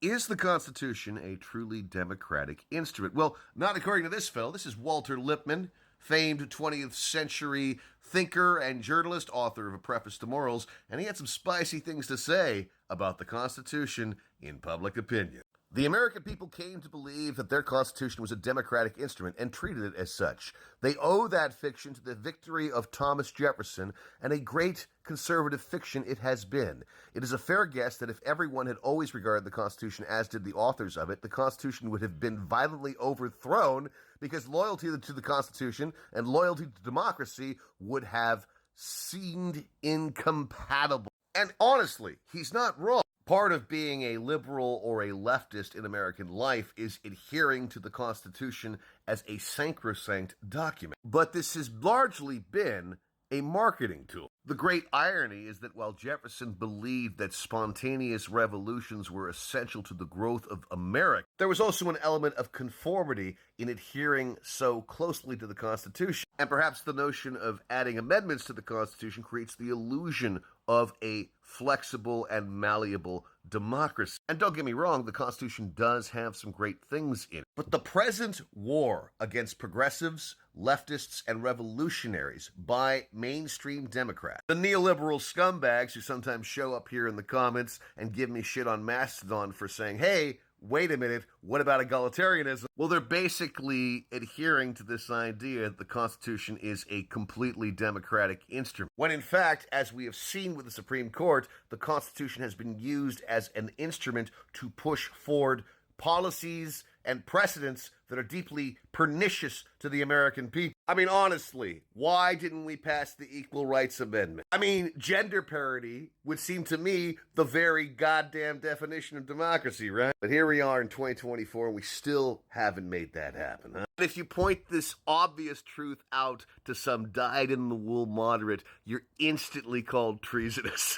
Is the Constitution a truly democratic instrument? Well, not according to this fellow. This is Walter Lippmann, famed 20th century thinker and journalist, author of A Preface to Morals, and he had some spicy things to say about the Constitution in public opinion. The American people came to believe that their Constitution was a democratic instrument and treated it as such. They owe that fiction to the victory of Thomas Jefferson, and a great conservative fiction it has been. It is a fair guess that if everyone had always regarded the Constitution as did the authors of it, the Constitution would have been violently overthrown because loyalty to the Constitution and loyalty to democracy would have seemed incompatible. And honestly, he's not wrong. Part of being a liberal or a leftist in American life is adhering to the Constitution as a sacrosanct document. But this has largely been a marketing tool. The great irony is that while Jefferson believed that spontaneous revolutions were essential to the growth of America, there was also an element of conformity in adhering so closely to the Constitution. And perhaps the notion of adding amendments to the Constitution creates the illusion of a flexible and malleable democracy. And don't get me wrong, the Constitution does have some great things in it. But the present war against progressives, leftists, and revolutionaries by mainstream Democrats, the neoliberal scumbags who sometimes show up here in the comments and give me shit on Mastodon for saying, hey, wait a minute, what about egalitarianism? Well, they're basically adhering to this idea that the Constitution is a completely democratic instrument. When in fact, as we have seen with the Supreme Court, the Constitution has been used as an instrument to push forward policies and precedents that are deeply pernicious to the American people. I mean, honestly, why didn't we pass the Equal Rights Amendment? I mean, gender parity would seem to me the very goddamn definition of democracy, right? But here we are in 2024, and we still haven't made that happen, huh? If you point this obvious truth out to some dyed-in-the-wool moderate, you're instantly called treasonous.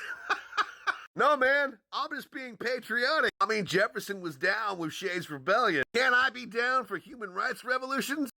No, man, I'm just being patriotic. I mean, Jefferson was down with Shays' Rebellion. Can I be down for human rights revolutions?